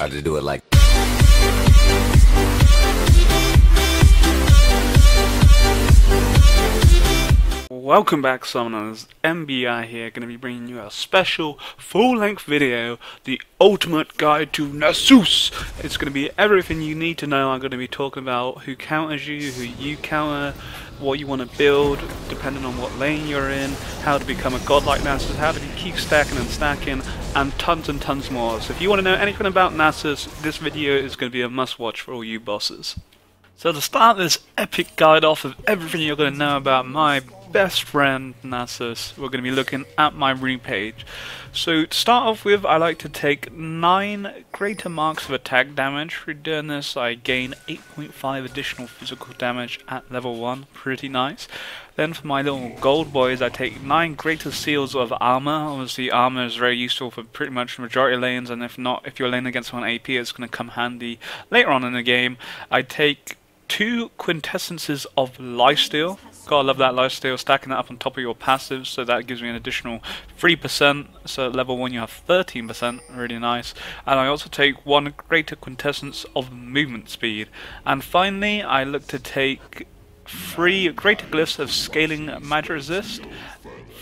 to do it like. Welcome back, Summoners. MBI here, going to be bringing you a special full-length video, the ultimate guide to Nasus. It's going to be everything you need to know. I'm going to be talking about who counters you, who you counter, what you want to build, depending on what lane you're in, how to become a god like Nasus, how to keep stacking and stacking, and tons more. So if you want to know anything about Nasus, this video is going to be a must-watch for all you bosses. So to start this epic guide off of everything you're going to know about my best friend Nasus, we're going to be looking at my rune page. So to start off with, I like to take 9 greater marks of attack damage. Through doing this, I gain 8.5 additional physical damage at level 1, pretty nice. Then for my little gold boys, I take 9 greater seals of armor. Obviously armor is very useful for pretty much the majority of lanes, and if not, if you're laning against someone AP, it's going to come handy later on in the game. I take 2 quintessences of lifesteal. Gotta love that lifesteal, stacking that up on top of your passives, so that gives me an additional 3%, so at level 1 you have 13%, really nice. And I also take 1 greater quintessence of movement speed. And finally, I look to take 3 greater glyphs of scaling magic resist,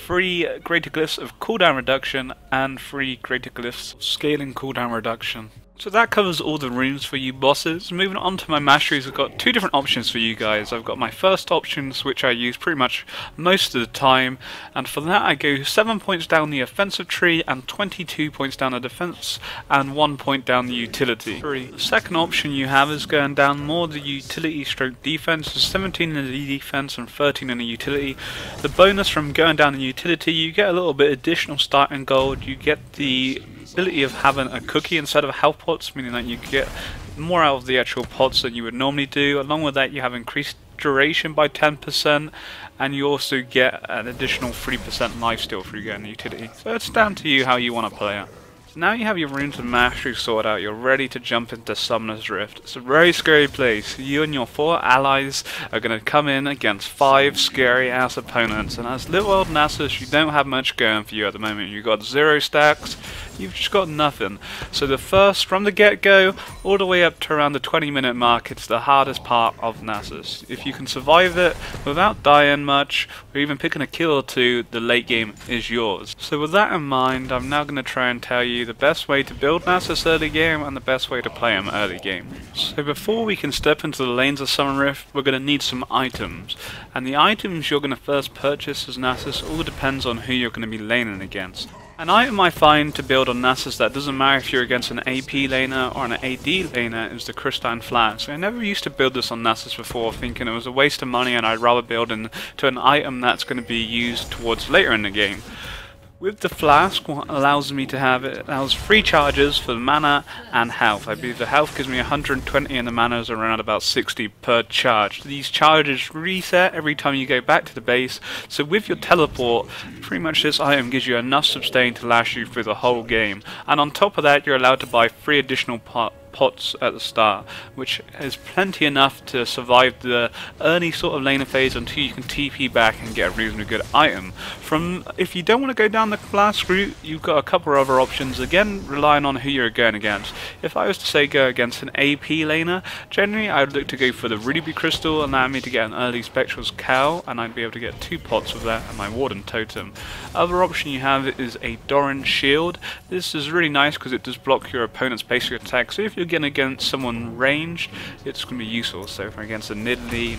3 greater glyphs of cooldown reduction, and 3 greater glyphs of scaling cooldown reduction. So that covers all the runes for you bosses. Moving on to my masteries, I've got 2 different options for you guys. I've got my first options, which I use pretty much most of the time, and for that I go 7 points down the offensive tree and 22 points down the defense and 1 point down the utility. The second option you have is going down more the utility stroke defense, so 17 in the defense and 13 in the utility. The bonus from going down the utility, you get a little bit additional starting gold, you get the ability of having a cookie instead of health pots, meaning that you get more out of the actual pots than you would normally do. Along with that, you have increased duration by 10%, and you also get an additional 3% lifesteal through getting the utility. So it's down to you how you want to play it. So now you have your runes and mastery sorted out, you're ready to jump into Summoner's Rift. It's a very scary place. You and your 4 allies are going to come in against 5 scary ass opponents, and as little old Nasus, you don't have much going for you at the moment. You've got 0 stacks, you've just got nothing. So the first, from the get-go, all the way up to around the 20-minute mark, it's the hardest part of Nasus. If you can survive it without dying much, or even picking a kill or 2, the late game is yours. So with that in mind, I'm now going to try and tell you the best way to build Nasus early game and the best way to play him early game. So before we can step into the lanes of Summoner Rift, we're going to need some items. And the items you're going to first purchase as Nasus all depends on who you're going to be laning against. An item I find to build on Nasus that doesn't matter if you're against an AP laner or an AD laner is the Crystalline Flask. I never used to build this on Nasus before, thinking it was a waste of money and I'd rather build into an item that's going to be used towards later in the game. With the flask, what allows me to have it allows 3 charges for the mana and health. I believe the health gives me 120 and the mana is around about 60 per charge. These charges reset every time you go back to the base, so with your teleport, pretty much this item gives you enough sustain to last you through the whole game. And on top of that, you're allowed to buy 3 additional pots at the start, which is plenty enough to survive the early sort of laner phase until you can TP back and get a reasonably good item. If you don't want to go down the flask route, you've got a couple of other options, again relying on who you're going against. If I was to say go against an AP laner, generally I would look to go for the Ruby Crystal, allowing me to get an early Spectral's Cowl, and I'd be able to get 2 pots with that and my Warden Totem. Other option you have is a Doran Shield. This is really nice because it does block your opponent's basic attack, so if you're getting against someone ranged, it's going to be useful. So if I'm against a Nidalee,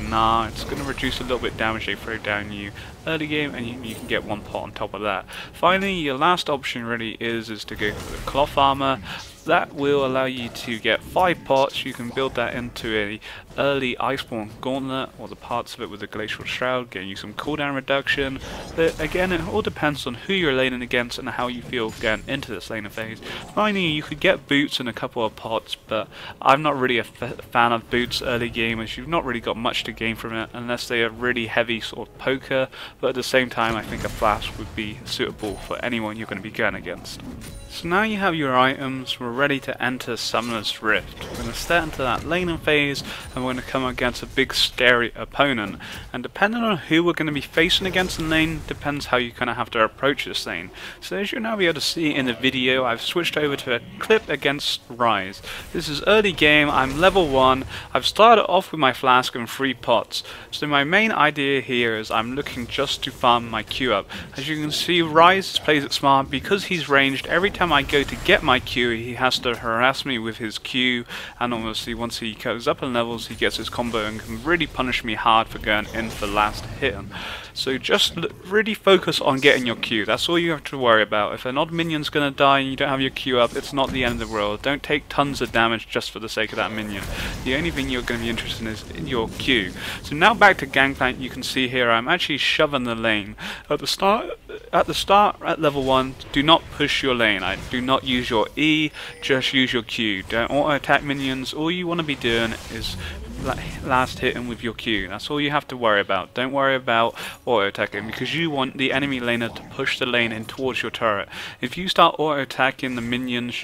it's going to reduce a little bit damage they throw down you early game, and you can get 1 pot on top of that. Finally, your last option really is to go for the Cloth Armor. That will allow you to get 5 pots. You can build that into a early Iceborne Gauntlet, or the parts of it with the Glacial Shroud, getting you some cooldown reduction. But again, it all depends on who you're laning against and how you feel going into this laner phase. Finally, you could get boots and a couple of pots, but I'm not really a fan of boots early game, as you've not really got much to gain from it unless they are really heavy sort of poker. But at the same time, I think a flask would be suitable for anyone you're going to be going against. So now you have your items, we're ready to enter Summoner's Rift. We're going to step into that laning phase and we're going to come against a big scary opponent. And depending on who we're going to be facing against in lane, depends how you're going to have to approach this lane. So as you'll now be able to see in the video, I've switched over to a clip against Ryze. This is early game, I'm level 1, I've started off with my flask and 3 pots. So my main idea here is I'm looking just to farm my Q up. As you can see, Ryze plays it smart because he's ranged. Every time I go to get my Q, he has to harass me with his Q, and obviously once he goes up in levels, he gets his combo and can really punish me hard for going in for last hit. So just really focus on getting your Q. That's all you have to worry about. If an odd minion's gonna die and you don't have your Q up, it's not the end of the world. Don't take tons of damage just for the sake of that minion. The only thing you're going to be interested in is in your Q. So now back to Gangplank, you can see here I'm actually shoving the lane. At the start at level 1, do not push your lane. Do not use your E, just use your Q. Don't auto attack minions. All you want to be doing is last hitting with your Q. That's all you have to worry about. Don't worry about auto attacking because you want the enemy laner to push the lane in towards your turret. If you start auto attacking the minions,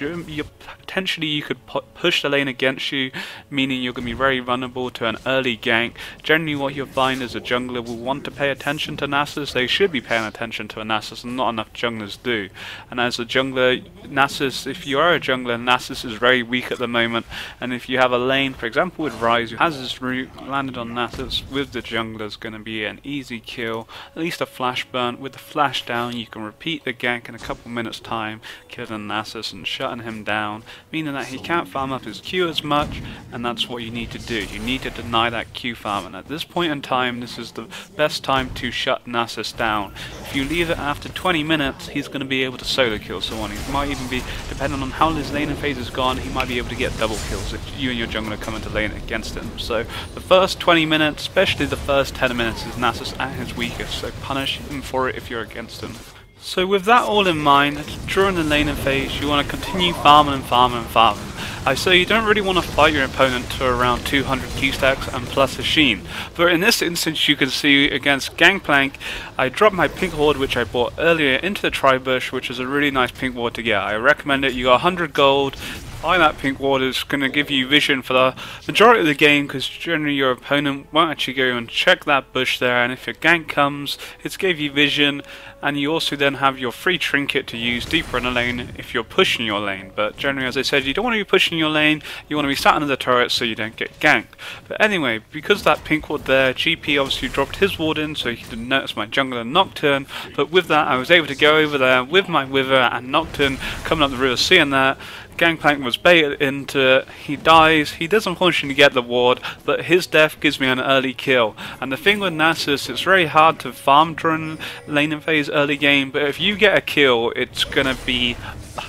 potentially you could push the lane against you, meaning you're going to be very vulnerable to an early gank. Generally what you'll find is a jungler will want to pay attention to Nasus. They should be paying attention to a Nasus, and not enough junglers do. And as a jungler, Nasus, if you are a jungler, Nasus is very weak at the moment, and if you have a lane, for example with Ryze, who has his root landed on Nasus with the jungler, is going to be an easy kill, at least a flash burn. With the flash down you can repeat the gank in a couple minutes time, killing Nasus and shutting him down, meaning that he can't farm up his Q as much, and that's what you need to do. You need to deny that Q farm, and at this point in time this is the best time to shut Nasus down. If you leave it after 20 minutes, he's going to be able to solo kill someone. He might even be, depending on how his laning phase is gone, he might be able to get double kills if you and your jungler come into lane against him. So the first 20 minutes, especially the first 10 minutes, is Nasus at his weakest, so punish him for it if you're against him. So with that all in mind, during the laning phase you want to continue farming and farming and farming. I say you don't really want to fight your opponent to around 200 Q stacks and plus a sheen. But in this instance you can see against Gangplank, I dropped my pink ward which I bought earlier into the tri-bush, which is a really nice pink ward to get. I recommend it. You got 100 gold. Buying that pink ward is going to give you vision for the majority of the game, because generally your opponent won't actually go and check that bush there, and if your gank comes, it's give you vision, and you also then have your free trinket to use deeper in the lane if you're pushing your lane. But generally, as I said, you don't want to be pushing your lane, you want to be sat under the turret so you don't get ganked. But anyway, because that pink ward there, GP obviously dropped his ward in so he didn't notice my jungler Nocturne, but with that I was able to go over there with my Wither and Nocturne coming up the river, seeing that Gangplank was baited into, he dies, he does unfortunately get the ward, but his death gives me an early kill. And the thing with Nasus, it's very hard to farm during laning phase early game, but if you get a kill, it's gonna be,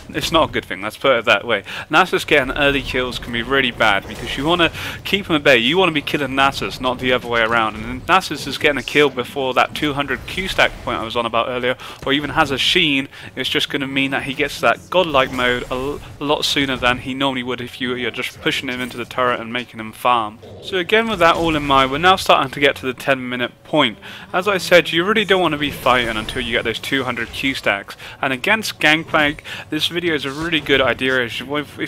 it's not a good thing, let's put it that way. Nasus getting early kills can be really bad because you want to keep him at bay. You want to be killing Nasus, not the other way around. And if Nasus is getting a kill before that 200 Q stack point I was on about earlier, or even has a sheen, it's just going to mean that he gets that godlike mode a lot sooner than he normally would if you're just pushing him into the turret and making him farm. So again, with that all in mind, we're now starting to get to the 10-minute point. As I said, you really don't want to be fighting until you get those 200 Q stacks. And against Gangplank, this video is a really good idea. If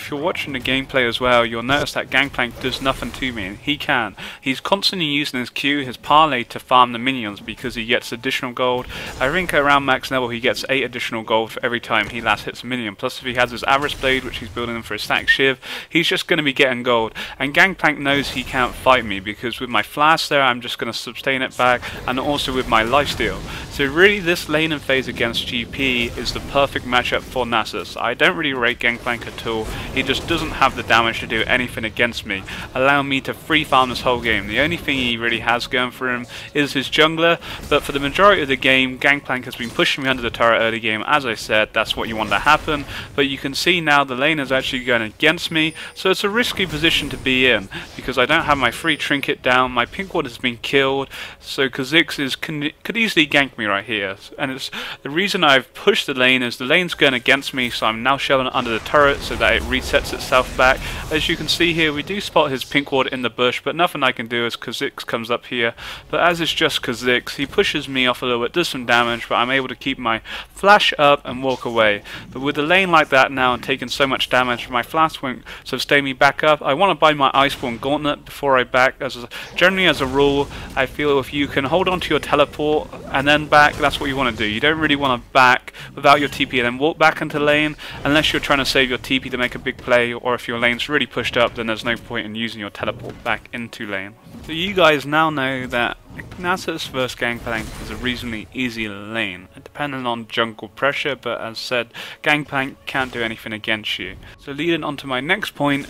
you're watching the gameplay as well, you'll notice that Gangplank does nothing to me, and he can. He's constantly using his Q, his parlay, to farm the minions because he gets additional gold. I think around max level he gets 8 additional gold for every time he last hits a minion. Plus if he has his Aris Blade, which he's building for his static Shiv, he's just going to be getting gold. And Gangplank knows he can't fight me because with my flash there I'm just going to sustain it back, and also with my lifesteal. So really this laning phase against GP is the perfect matchup for Nasus. I don't really rate Gangplank at all. He just doesn't have the damage to do anything against me, allowing me to free farm this whole game. The only thing he really has going for him is his jungler, but for the majority of the game Gangplank has been pushing me under the turret early game. As I said, that's what you want to happen, but you can see now the lane is actually going against me, so it's a risky position to be in because I don't have my free trinket down, my pink ward has been killed, so Kha'Zix could easily gank me right here. And it's the reason I've pushed the lane is the lane's going against me. me, so I'm now shoving it under the turret so that it resets itself back. As you can see here, we do spot his pink ward in the bush, but nothing I can do as Kha'Zix comes up here. But as it's just Kha'Zix, he pushes me off a little bit, does some damage, but I'm able to keep my flash up and walk away. But with a lane like that now and taking so much damage, my flash won't sustain me back up. I want to buy my Iceborne Gauntlet before I back. Generally as a rule, I feel if you can hold on to your teleport and then back, that's what you want to do. You don't really want to back without your TP and then walk back into lane unless you're trying to save your TP to make a big play, or if your lane's really pushed up, then there's no point in using your teleport back into lane. So you guys now know that Nasus vs Gangplank is a reasonably easy lane, depending on jungle pressure, but as said, Gangplank can't do anything against you. So leading on to my next point,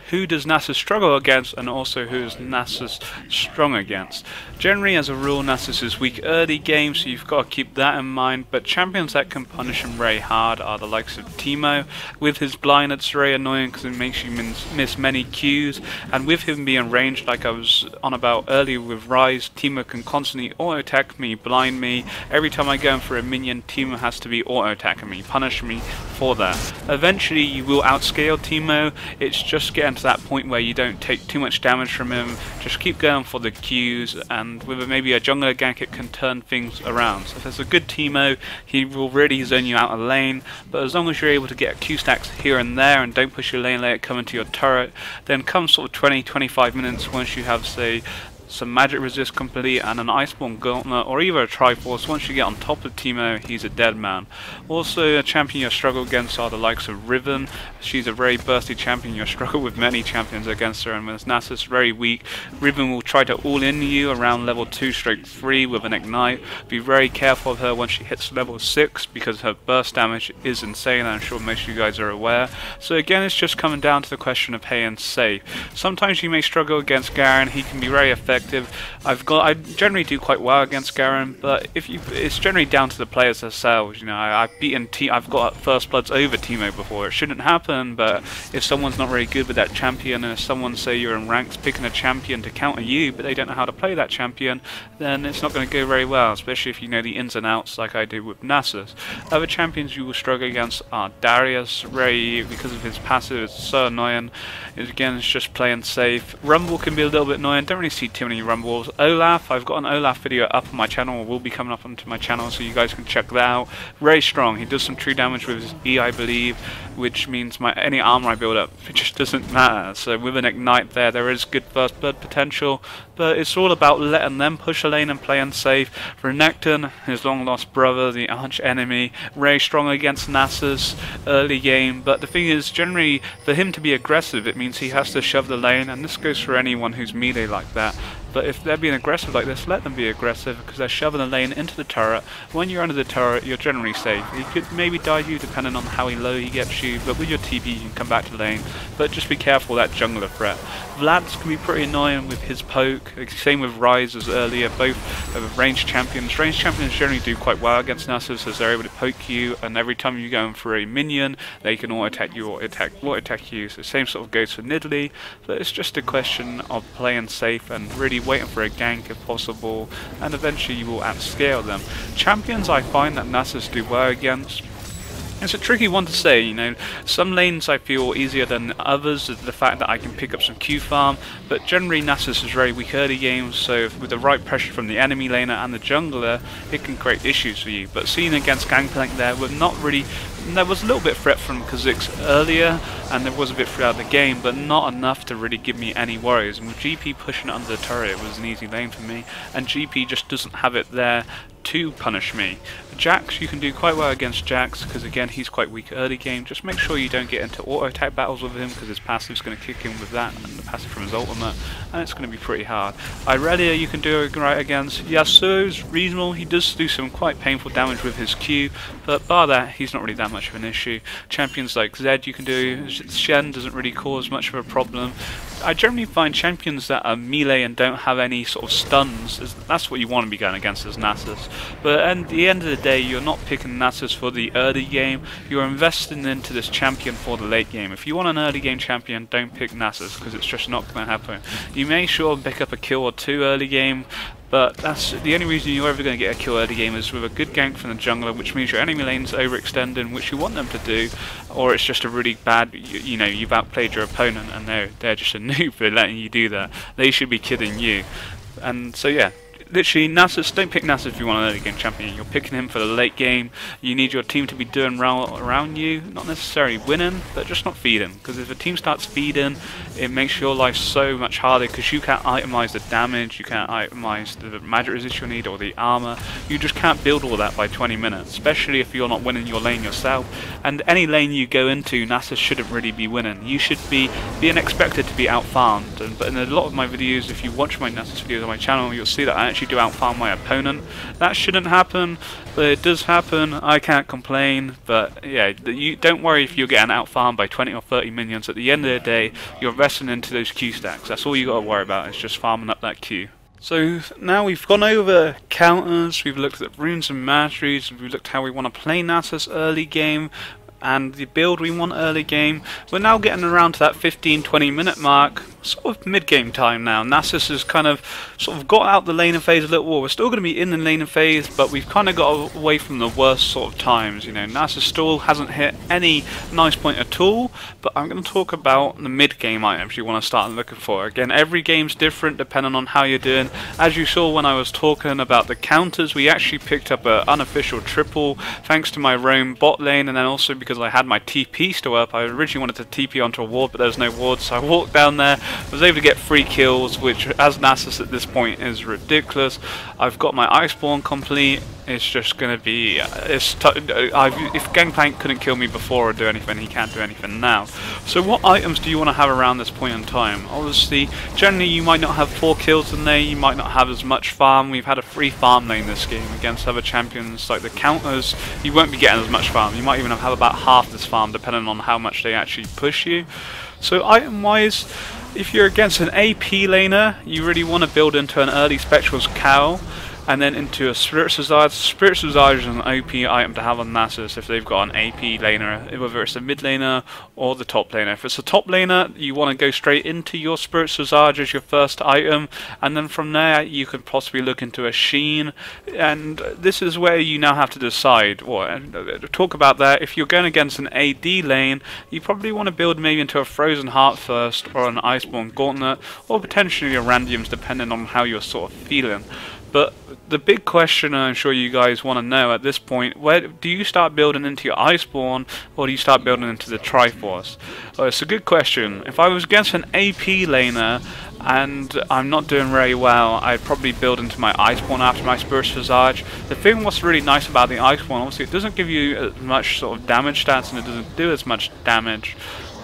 who does Nasus struggle against, and also who is Nasus strong against? Generally as a rule, Nasus is weak early game, so you've got to keep that in mind, but champions that can punish him very hard are the likes of Teemo. With his blind, it's very annoying because it makes you miss many Qs, and with him being ranged like I was on about earlier with Rise, Teemo can constantly auto-attack me, blind me. Every time I go in for a minion, Teemo has to be auto-attacking me, punish me for that. Eventually you will outscale Teemo, it's just getting to that point where you don't take too much damage from him, just keep going for the Qs, and with maybe a jungler gank it can turn things around. So if there's a good Teemo, he will really zone you out of lane, but as long as you're able to get Q stacks here and there and don't push your lane, let it come into your turret, then come sort of 20-25 minutes once you have, say, some magic resist complete and an Iceborne Gauntlet or even a Triforce, once you get on top of Teemo, he's a dead man. Also a champion you'll struggle against are the likes of Riven. She's a very bursty champion, you'll struggle with many champions against her, and with Nasus very weak, Riven will try to all-in you around level 2/3 with an ignite. Be very careful of her when she hits level 6 because her burst damage is insane, I'm sure most of you guys are aware. So again, it's just coming down to the question of playing safe. Sometimes you may struggle against Garen, he can be very effective. I generally do quite well against Garen, but it's generally down to the players themselves. You know, I've got first bloods over Teemo before. It shouldn't happen, but if someone's not very good with that champion, and if someone, say you're in ranks picking a champion to counter you, but they don't know how to play that champion, then it's not going to go very well, especially if you know the ins and outs like I do with Nasus. Other champions you will struggle against are Darius, because of his passive, it's so annoying. Again, it's just playing safe. Rumble can be a little bit annoying, don't really see too many rumbles. Olaf, I've got an Olaf video up on my channel, or will be coming up onto my channel, so you guys can check that out. Very strong, he does some true damage with his E, I believe, which means any armor I build up, it just doesn't matter. So with an ignite there is good first blood potential, but it's all about letting them push a lane and playing safe. Renekton, his long lost brother, the arch enemy, very strong against Nasus early game, but the thing is, generally for him to be aggressive, it means he has to shove the lane, and this goes for anyone who's melee like that. But if they're being aggressive like this, let them be aggressive, because they're shoving the lane into the turret. When you're under the turret, you're generally safe. He could maybe dive you depending on how low he gets you, but with your TP you can come back to the lane. But just be careful of that jungler threat. Vlad's can be pretty annoying with his poke, same with Ryze as earlier, both are ranged champions. Ranged champions generally do quite well against Nasus as they're able to poke you, and every time you go in for a minion, they can auto-attack you or attack you. So same sort of goes for Nidalee, but it's just a question of playing safe and really waiting for a gank if possible, and eventually you will outscale them. Champions I find that Nasus do well against, it's a tricky one to say, you know. Some lanes I feel easier than others, the fact that I can pick up some Q farm, but generally Nasus is very weak early games, so with the right pressure from the enemy laner and the jungler, it can create issues for you. But seeing against Gangplank there, there was a little bit of threat from Kha'Zix earlier, and there was a bit throughout the game, but not enough to really give me any worries. And with GP pushing it under the turret, it was an easy lane for me, and GP just doesn't have it there to punish me. Jax, you can do quite well against Jax, because again he's quite weak early game. Just make sure you don't get into auto attack battles with him, because his passive is going to kick in with that, and the passive from his ultimate, and it's going to be pretty hard. Irelia you can do right against. Yasuo's reasonable, he does do some quite painful damage with his Q, but bar that, he's not really that much of an issue. Champions like Zed you can do, Shen doesn't really cause much of a problem. I generally find champions that are melee and don't have any sort of stuns, that's what you want to be going against as Nasus. But at the end of the day, you're not picking Nasus for the early game, you're investing into this champion for the late game. If you want an early game champion, don't pick Nasus, because it's just not going to happen. You may sure pick up a kill or two early game, but that's the only reason you're ever going to get a kill early game is with a good gank from the jungler, which means your enemy lane's overextending, which you want them to do, or it's just a really bad, you know, you've outplayed your opponent and they're just a noob for letting you do that. They should be kidding you. And so yeah, literally, Nasus, don't pick Nasus if you want an early game champion. You're picking him for the late game. You need your team to be doing well around you, not necessarily winning, but just not feeding. Because if a team starts feeding, it makes your life so much harder, because you can't itemize the damage, you can't itemize the magic resist you need or the armor. You just can't build all that by 20 minutes, especially if you're not winning your lane yourself. And any lane you go into, Nasus shouldn't really be winning. You should be being expected to be out-farmed. But in a lot of my videos, if you watch my Nasus videos on my channel, you'll see that I actually do out-farm my opponent. That shouldn't happen, but it does happen. I can't complain. But yeah, you don't worry if you're getting out-farmed by 20 or 30 minions. At the end of the day, you're investing into those Q stacks. That's all you got to worry about, is just farming up that Q. So now we've gone over counters, we've looked at runes and masteries, we've looked at how we want to play Nasus early game, and the build we want early game. We're now getting around to that 15-20 minute mark, sort of mid-game time now. Nasus has kind of sort of got out the laning phase a little more. We're still going to be in the laning phase, but we've kind of got away from the worst sort of times. You know, Nasus still hasn't hit any nice point at all, but I'm going to talk about the mid-game items you want to start looking for. Again, every game's different depending on how you're doing. As you saw when I was talking about the counters, we actually picked up an unofficial triple thanks to my roam bot lane, and then also because I had my TP still up. I originally wanted to TP onto a ward, but there was no ward, so I walked down there, was able to get 3 kills, which as Nasus at this point is ridiculous. I've got my Iceborne complete. It's just going to be, if Gangplank couldn't kill me before or do anything, he can't do anything now. So what items do you want to have around this point in time? Obviously, generally you might not have 4 kills in there, you might not have as much farm. We've had a free farm lane this game against other champions like the counters. You won't be getting as much farm, you might even have about half this farm depending on how much they actually push you. So item wise, if you're against an AP laner, you really want to build into an early Spectral's Cowl, and then into a Spirit Visage. Spirit Visage is an OP item to have on Nasus if they've got an AP laner, whether it's a mid laner or the top laner. If it's a top laner, you want to go straight into your Spirit Visage as your first item, and then from there you could possibly look into a Sheen. And this is where you now have to decide. Talk about that. If you're going against an AD lane, you probably want to build maybe into a Frozen Heart first, or an Iceborne Gauntlet, or potentially a Randiums, depending on how you're sort of feeling. But the big question I'm sure you guys want to know at this point, where do you start building into your Iceborne, or do you start building into the Triforce? Well, it's a good question. If I was against an AP laner and I'm not doing very well, I'd probably build into my Iceborne after my Spirit Visage. The thing what's really nice about the Iceborne, obviously it doesn't give you as much sort of damage stats and it doesn't do as much damage,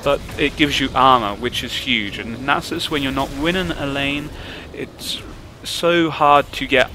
but it gives you armor, which is huge. And Nasus, when you're not winning a lane, it's so hard to get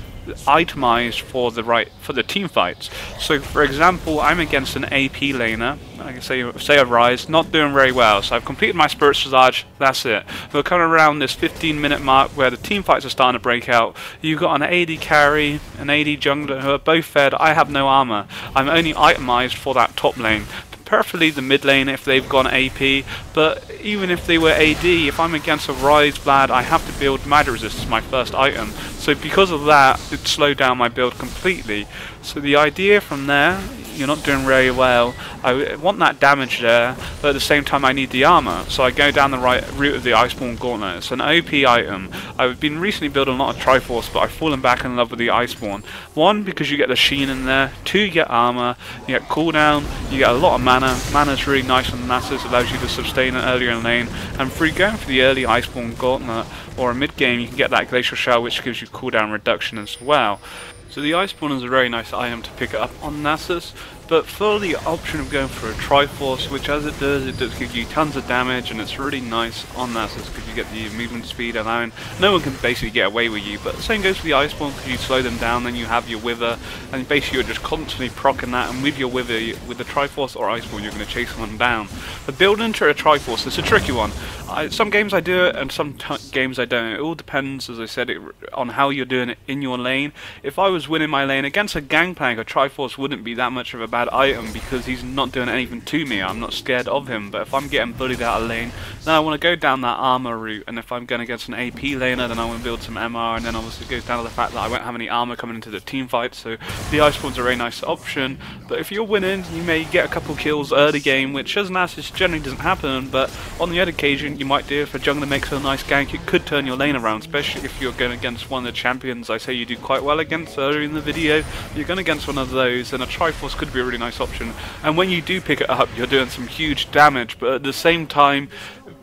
itemized for the team fights. So for example, I'm against an AP laner, I can say a Rise, not doing very well, so I've completed my Spirit Visage, that's it. We're coming around this 15-minute mark where the team fights are starting to break out. You've got an AD carry, an AD jungler who are both fed. I have no armor. I'm only itemized for that top lane. Preferably the mid lane if they've gone AP, but even if they were AD, if I'm against a Rise Blad, I have to build Magic Resist as my first item. So because of that, it slowed down my build completely. So the idea from there, you're not doing very well. I want that damage there, but at the same time I need the armor. So I go down the right route of the Iceborne Gauntlet. It's an OP item. I've been recently building a lot of Triforce, but I've fallen back in love with the Iceborne. 1, because you get the Sheen in there. 2, you get armor. You get cooldown. You get a lot of mana. Mana's really nice on Nasus, allows you to sustain it earlier in lane. And 3, going for the early Iceborne Gauntlet or a mid game, you can get that Glacial Shell, which gives you cooldown reduction as well. So the Iceborne is a very nice item to pick up on Nasus, but for the option of going for a Triforce, which as it does give you tons of damage, and it's really nice on Nasus because you get the movement speed, allowing no one can basically get away with you. But the same goes for the Iceborne, because you slow them down, then you have your Wither, and basically you're just constantly proccing that, and with your Wither, with the Triforce or Iceborne, you're going to chase someone down. But building into a Triforce, it's a tricky one. Some games I do it, and some games I don't. It all depends, as I said, on how you're doing it in your lane. If I was winning my lane against a Gangplank, a Triforce wouldn't be that much of a bad item because he's not doing anything to me. I'm not scared of him, but if I'm getting bullied out of lane, then I want to go down that armor route, and if I'm going against an AP laner, then I want to build some MR, and then obviously it goes down to the fact that I won't have any armor coming into the team fight, so the ice spawn's a very nice option. But if you're winning, you may get a couple kills early game, which as Nasus generally doesn't happen, but on the odd occasion you might do. If a jungler makes a nice gank, it could turn your lane around, especially if you're going against one of the champions I say you do quite well against earlier in the video. If you're going against one of those, then a Triforce could be a really nice option, and when you do pick it up, you're doing some huge damage, but at the same time,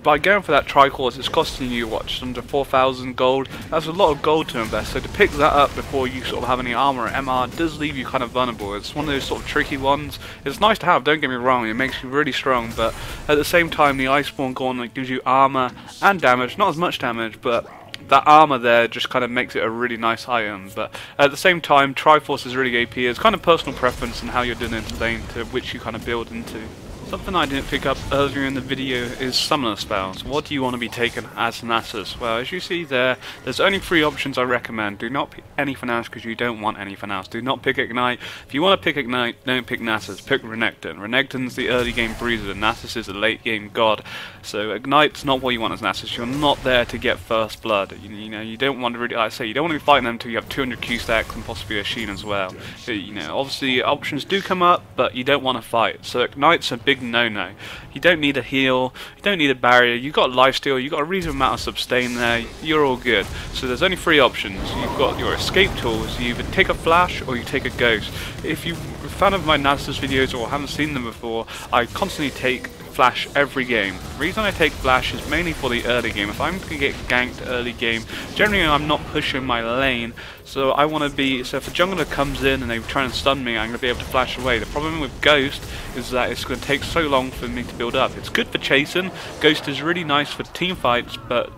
by going for that Triforce, it's costing you, what, just under 4,000 gold. That's a lot of gold to invest, so to pick that up before you sort of have any armor or MR does leave you kind of vulnerable. It's one of those sort of tricky ones. It's nice to have, don't get me wrong, it makes you really strong, but at the same time the Iceborne Gauntlet gives you armor and damage, not as much damage, but that armor there just kind of makes it a really nice item. But at the same time, Triforce is really AP. It's kind of personal preference and how you're doing it lane to which you kind of build into. Something I didn't pick up earlier in the video is summoner spells. What do you want to be taken as Nasus? Well, as you see there's only 3 options I recommend. Do not pick anything else because you don't want anything else. Do not pick Ignite. If you want to pick Ignite, don't pick Nasus. Pick Renekton. Renekton's the early game bruiser. Nasus is a late game god. So Ignite's not what you want as Nasus. You're not there to get first blood. You know, you don't want to really, like I say, you don't want to be fighting them until you have 200 Q stacks and possibly a Sheen as well. You know, obviously options do come up, but you don't want to fight. So Ignite's a big no-no. You don't need a heal, you don't need a barrier, you've got lifesteal, you've got a reasonable amount of sustain there, you're all good. So there's only 3 options. You've got your escape tools, you either take a flash or you take a ghost. If you're a fan of my Nasus videos or haven't seen them before, I constantly take flash every game. The reason I take flash is mainly for the early game. If I'm going to get ganked early game, generally I'm not pushing my lane, so I want to be, so if a jungler comes in and they try and stun me, I'm going to be able to flash away. The problem with Ghost is that it's going to take so long for me to build up. It's good for chasing, Ghost is really nice for team fights, but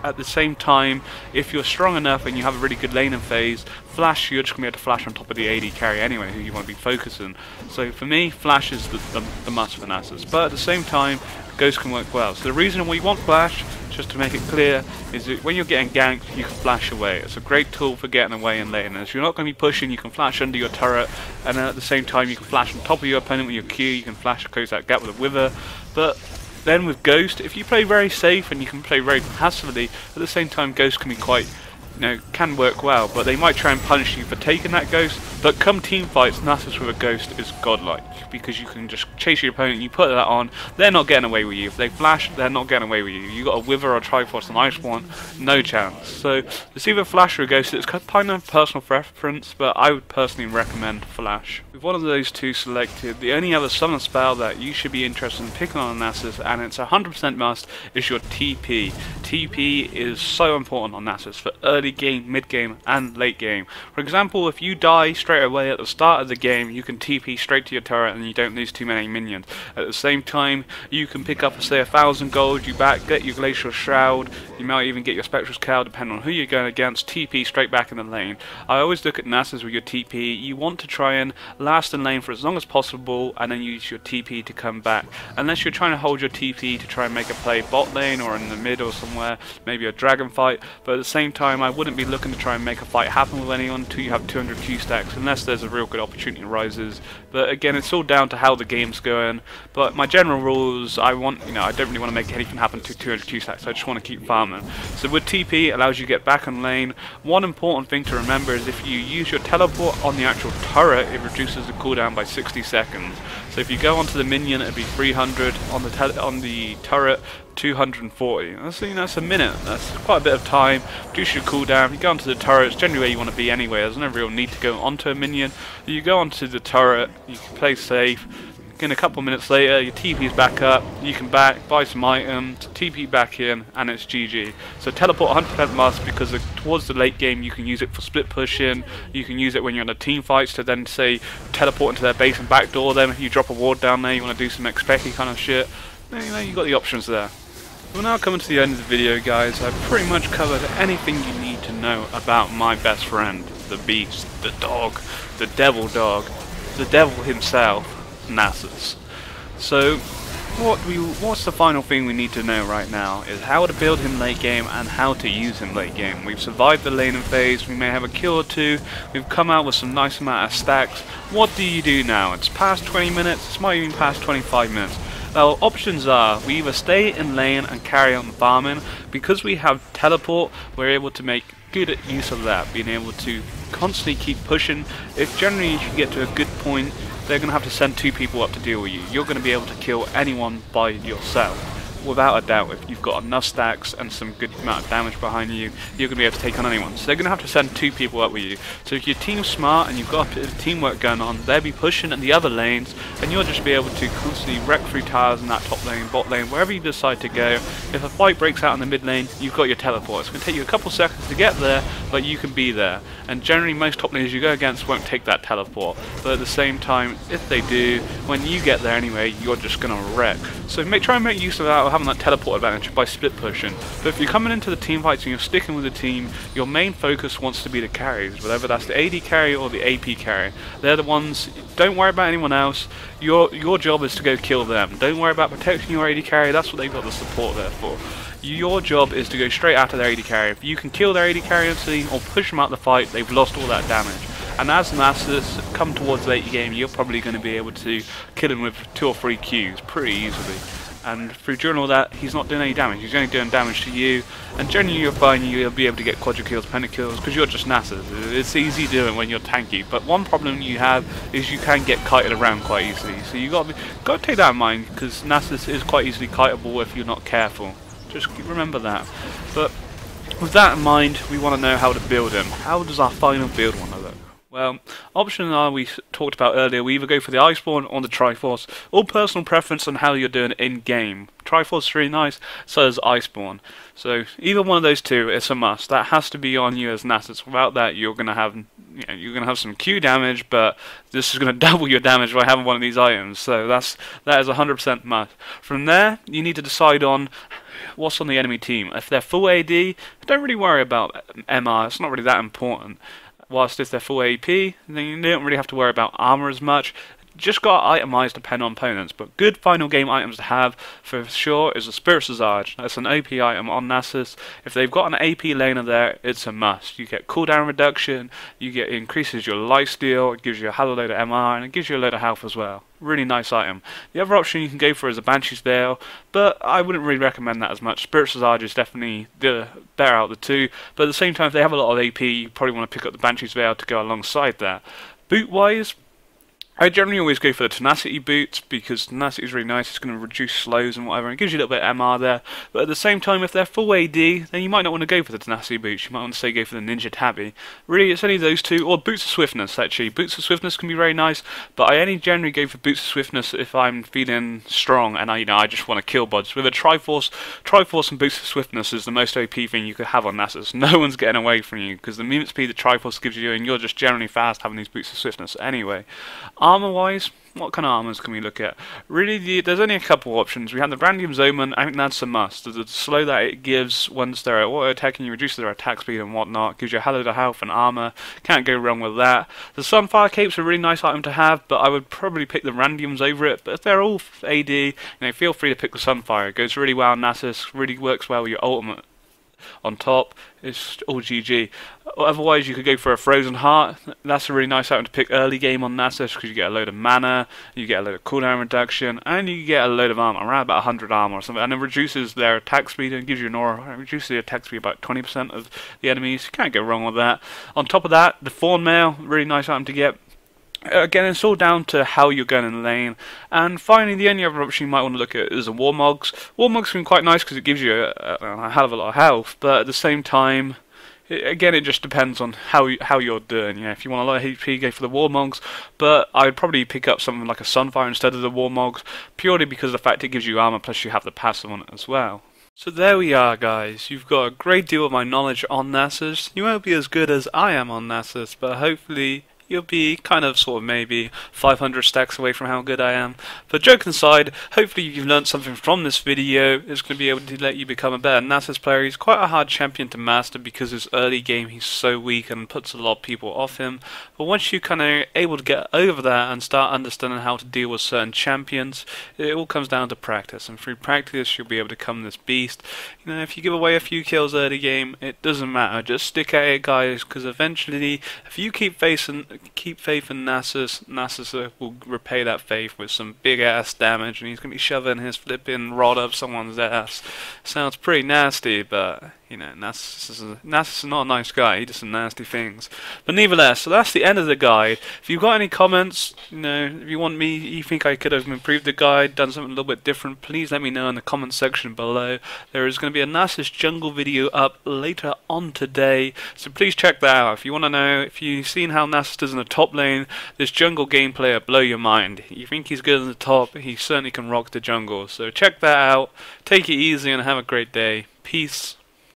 at the same time, if you're strong enough and you have a really good laning phase, Flash, you're just going to be able to flash on top of the AD carry anyway, who you want to be focusing. So for me, Flash is the must for Nasus. But at the same time, Ghost can work well. So the reason we want Flash, just to make it clear, is that when you're getting ganked, you can flash away. It's a great tool for getting away in lane. As you're not going to be pushing, you can flash under your turret, and then at the same time, you can flash on top of your opponent with your Q, you can flash close that gap with a Wither. But then with Ghost, if you play very safe and you can play very passively, at the same time Ghost can be quite, you know, can work well, but they might try and punish you for taking that Ghost. But come team fights, Nasus with a Ghost is godlike, because you can just chase your opponent, you put that on, they're not getting away with you. If they flash, they're not getting away with you. You got a Wither or a Triforce and Iceborne, no chance. So it's either Flash or Ghost. It's kind of personal preference, but I would personally recommend Flash. With one of those 2 selected, the only other summon spell that you should be interested in picking on Nasus, and it's 100% must, is your TP. TP is so important on Nasus for early game, mid game, and late game. For example, if you die straight away at the start of the game, you can TP straight to your turret and you don't lose too many minions. At the same time, you can pick up, say, 1,000 gold, you get your Glacial Shroud, you might even get your Spectral Cowl, depending on who you're going against, TP straight back in the lane. I always look at Nasus with your TP, you want to try and last in lane for as long as possible, and then use your TP to come back. Unless you're trying to hold your TP to try and make a play bot lane or in the mid or somewhere, maybe a dragon fight, but at the same time I wouldn't be looking to try and make a fight happen with anyone until you have 200 Q stacks, unless there's a real good opportunity arises. But again, it's all down to how the game's going. But my general rules, I don't really want to make anything happen to 200 Q stacks, I just want to keep farming. So with TP, it allows you to get back in lane. One important thing to remember is if you use your teleport on the actual turret, it reduces the cooldown by 60 seconds. So if you go onto the minion, it'd be 300, on the turret, 240. That's a minute. That's quite a bit of time. Reduce your cooldown. If you go onto the turret, it's generally where you want to be anyway. There's no real need to go onto a minion. You go onto the turret, you can play safe. In a couple minutes later, your TP's back up, you can buy some items, TP back in, and it's GG. So teleport 100% must, because towards the late game you can use it for split pushing, you can use it when you're in a team fights to then, say, teleport into their base and backdoor them. If you drop a ward down there, you want to do some expecty kind of shit, you've got the options there. We're now coming to the end of the video, guys. I've pretty much covered anything you need to know about my best friend, the beast, the dog, the devil dog, the devil himself, Nasus. So what's the final thing we need to know right now is how to build him late game and how to use him late game. We've survived the laning phase, we may have a kill or two, we've come out with some nice amount of stacks. What do you do now? It's past 20 minutes, it's might even past 25 minutes. Well, options are, we either stay in lane and carry on farming. Because we have teleport, we're able to make good use of that, being able to constantly keep pushing. If generally you get to a good point, they're going to have to send 2 people up to deal with you. You're going to be able to kill anyone by yourself. Without a doubt, if you've got enough stacks and some good amount of damage behind you, you're going to be able to take on anyone. So they're going to have to send 2 people up with you. So if your team's smart and you've got a bit of teamwork going on, they'll be pushing at the other lanes, and you'll just be able to constantly wreck through towers in that top lane, bot lane, wherever you decide to go. If a fight breaks out in the mid lane, you've got your teleport. It's going to take you a couple seconds to get there, but you can be there. And generally most top laners you go against won't take that teleport. But at the same time, if they do, when you get there anyway, you're just going to wreck. So try and make use of that, or having that teleport advantage by split pushing. But if you're coming into the team fights and you're sticking with the team, your main focus wants to be the carries, whether that's the AD carry or the AP carry. They're the ones, don't worry about anyone else, your job is to go kill them. Don't worry about protecting your AD carry, that's what they've got the support there for. Your job is to go straight after their AD carry. If you can kill their AD carry instantly or push them out the fight, they've lost all that damage. And as Nasus come towards late game, you're probably going to be able to kill him with 2 or 3 Qs pretty easily. And through during all that, he's not doing any damage, he's only doing damage to you, and generally you'll find you'll be able to get quadra kills, pentakills, because you're just Nasus. It's easy doing when you're tanky, but one problem you have is you can get kited around quite easily, so you got to take that in mind, because Nasus is quite easily kiteable if you're not careful. Just remember that. But with that in mind, we want to know how to build him. How does our final build want to look? Well, options are, we talked about earlier, we either go for the Iceborne or the Triforce. All personal preference on how you're doing it in game. Triforce is really nice, so is Iceborne. So either one of those two, it's a must. That has to be on you as Nasus. Without that, you're gonna have some Q damage, but this is gonna double your damage by having one of these items. So that is 100% must. From there, you need to decide on what's on the enemy team. If they're full AD, don't really worry about MR. It's not really that important. Whilst if they're full AP, then you don't really have to worry about armor as much. Just got to itemize depend on opponents, but good final game items to have for sure is a Spirit Visage. That's an OP item on Nasus. If they've got an AP laner there, it's a must. You get cooldown reduction, it increases your lifesteal, it gives you a hell of a load of MR, and it gives you a load of health as well. Really nice item. The other option you can go for is a Banshee's Veil, but I wouldn't really recommend that as much. Spirit Visage is definitely the better out of the two, but at the same time if they have a lot of AP, you probably want to pick up the Banshee's Veil to go alongside that. Boot wise, I generally always go for the Tenacity boots because Tenacity is really nice, it's going to reduce slows and whatever, and it gives you a little bit of MR there, but at the same time if they're full AD, then you might not want to go for the Tenacity boots, you might want to say go for the Ninja Tabby. Really it's only those two, or Boots of Swiftness actually. Boots of Swiftness can be very nice, but I only generally go for Boots of Swiftness if I'm feeling strong and I just want to kill bods. With a Triforce and Boots of Swiftness is the most OP thing you could have on Nasus. No one's getting away from you, because the movement speed the Triforce gives you, and you're just generally fast having these Boots of Swiftness anyway. Armor wise, what kind of armors can we look at? Really, there's only a couple options. We have the Brandium's Omen, I think that's a must. The slow that it gives once they're auto-attacking, you reduces their attack speed and whatnot, gives you a hell of health and armor, can't go wrong with that. The Sunfire Cape's a really nice item to have, but I would probably pick the Randiums over it, but if they're all AD, feel free to pick the Sunfire. It goes really well on Nasus, really works well with your ultimate on top. It's all GG. Otherwise you could go for a Frozen Heart. That's a really nice item to pick early game on Nasus because you get a load of mana, you get a load of cooldown reduction, and you get a load of armor, around about 100 armor or something, and it reduces their attack speed and gives you an aura. It reduces the attack speed about 20% of the enemies. You can't go wrong with that. On top of that, the Thorn Mail, really nice item to get. Again, it's all down to how you're going in the lane. And finally, the only other option you might want to look at is the Warmogs. Warmogs can be quite nice because it gives you a hell of a lot of health, but at the same time, again, it just depends on how you're doing. If you want a lot of HP, go for the Warmogs, but I would probably pick up something like a Sunfire instead of the Warmogs, purely because of the fact it gives you armor, plus you have the passive on it as well. So there we are, guys. You've got a great deal of my knowledge on Nasus. You won't be as good as I am on Nasus, but hopefully you'll be kind of sort of maybe 500 stacks away from how good I am. But joking aside, hopefully you've learned something from this video. It's going to be able to let you become a better Nasus player. He's quite a hard champion to master because his early game he's so weak and puts a lot of people off him. But once you kind of able to get over that and start understanding how to deal with certain champions, it all comes down to practice. And through practice you'll be able to become this beast. You know, if you give away a few kills early game, it doesn't matter. Just stick at it, guys, because eventually, if you keep faith in Nasus, Nasus will repay that faith with some big ass damage, and he's gonna be shoving his flipping rod up someone's ass. Sounds pretty nasty, but you know, Nasus is not a nice guy. He does some nasty things. But nevertheless, so that's the end of the guide. If you've got any comments, you know, if you think I could have improved the guide, done something a little bit different, please let me know in the comment section below. There is going to be a Nasus jungle video up later on today, so please check that out. If you want to know, if you've seen how Nasus does in the top lane, this jungle gameplay will blow your mind. You think he's good in the top, he certainly can rock the jungle. So check that out, take it easy and have a great day. Peace.